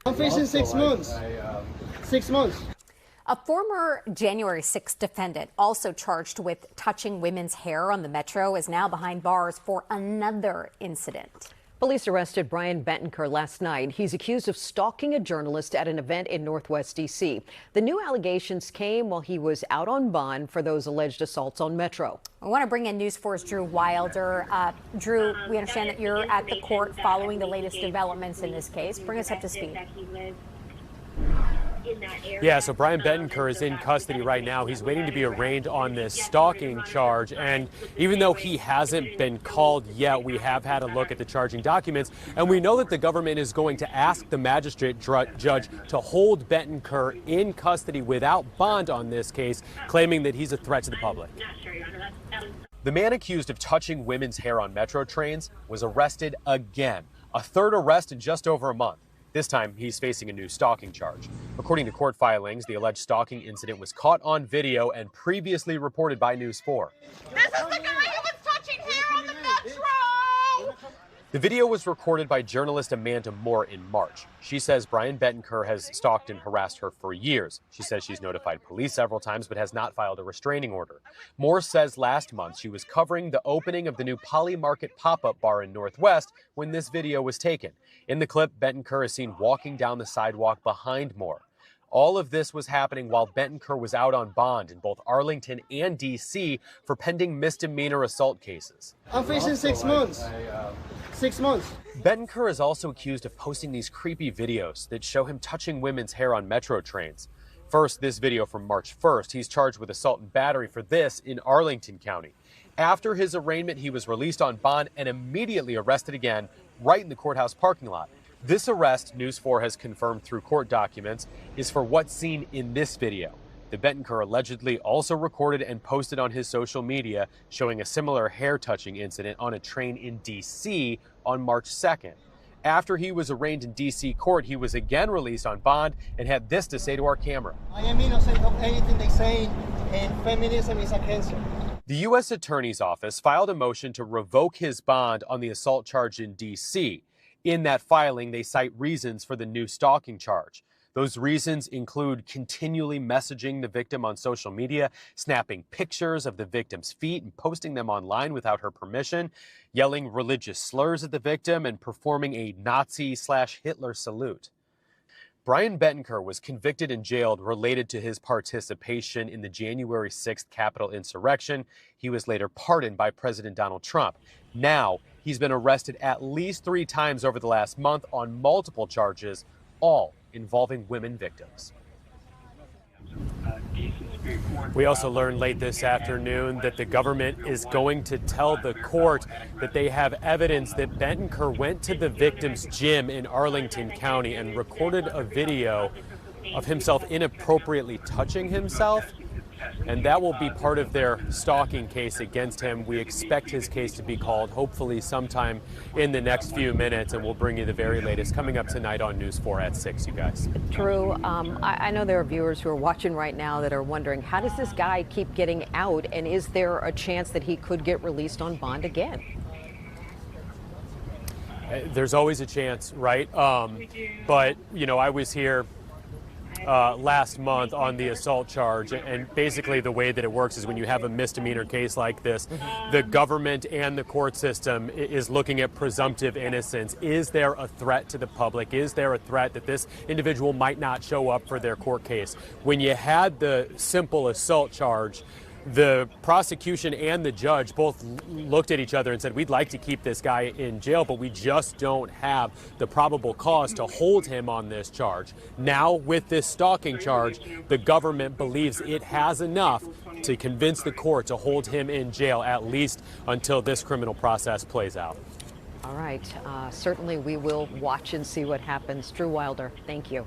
I'm facing 6 months. 6 months. A former January 6th defendant, also charged with touching women's hair on the metro, is now behind bars for another incident. Police arrested Bryan Betancur last night. He's accused of stalking a journalist at an event in Northwest D.C. The new allegations came while he was out on bond for those alleged assaults on Metro. I want to bring in News 4's Drew Wilder. Drew, we understand that you're at the court following the latest developments in this case. Bring us up to speed. Yeah, so Bryan Betancur is in custody right now. He's waiting to be arraigned on this stalking charge. And even though he hasn't been called yet, we have had a look at the charging documents. And we know that the government is going to ask the magistrate judge to hold Betancur in custody without bond on this case, claiming that he's a threat to the public. The man accused of touching women's hair on metro trains was arrested again, a third arrest in just over a month. This time, he's facing a new stalking charge. According to court filings, the alleged stalking incident was caught on video and previously reported by News 4. This is the guy who was touching hair on the metro! The video was recorded by journalist Amanda Moore in March. She says Bryan Betancur has stalked and harassed her for years. She says she's notified police several times but has not filed a restraining order. Moore says last month she was covering the opening of the new Poly Market pop-up bar in Northwest when this video was taken. In the clip, Betancur is seen walking down the sidewalk behind Moore. All of this was happening while Betancur was out on bond in both Arlington and D.C. for pending misdemeanor assault cases. I'm facing 6 months. 6 months. Betancur is also accused of posting these creepy videos that show him touching women's hair on metro trains. First, this video from March 1st. He's charged with assault and battery for this in Arlington County. After his arraignment, he was released on bond and immediately arrested again right in the courthouse parking lot. This arrest, News 4 has confirmed through court documents, is for what's seen in this video. The Betancur allegedly also recorded and posted on his social media showing a similar hair-touching incident on a train in D.C. on March 2nd. After he was arraigned in D.C. court, he was again released on bond and had this to say to our camera. I am innocent of anything they say, and feminism is a cancer. The U.S. Attorney's Office filed a motion to revoke his bond on the assault charge in D.C. In that filing, they cite reasons for the new stalking charge. Those reasons include continually messaging the victim on social media, snapping pictures of the victim's feet and posting them online without her permission, yelling religious slurs at the victim, and performing a Nazi/Hitler salute. Bryan Betancur was convicted and jailed related to his participation in the January 6th Capitol insurrection. He was later pardoned by President Donald Trump. Now, he's been arrested at least 3 times over the last month on multiple charges, all involving women victims. We also learned late this afternoon that the government is going to tell the court that they have evidence that Betancur went to the victim's gym in Arlington County and recorded a video of himself inappropriately touching himself. And that will be part of their stalking case against him. We expect his case to be called hopefully sometime in the next few minutes, and we'll bring you the very latest coming up tonight on News 4 at 6, you guys. Drew, I know there are viewers who are watching right now that are wondering, how does this guy keep getting out, and is there a chance that he could get released on bond again? There's always a chance, right? But, you know, I was here last month on the assault charge, and basically the way that it works is when you have a misdemeanor case like this, the government and the court system is looking at presumptive innocence. Is there a threat to the public? Is there a threat that this individual might not show up for their court case? When you had the simple assault charge, the prosecution and the judge both looked at each other and said, we'd like to keep this guy in jail, but we just don't have the probable cause to hold him on this charge. Now, with this stalking charge, the government believes it has enough to convince the court to hold him in jail, at least until this criminal process plays out. All right. Certainly we will watch and see what happens. Drew Wilder, thank you.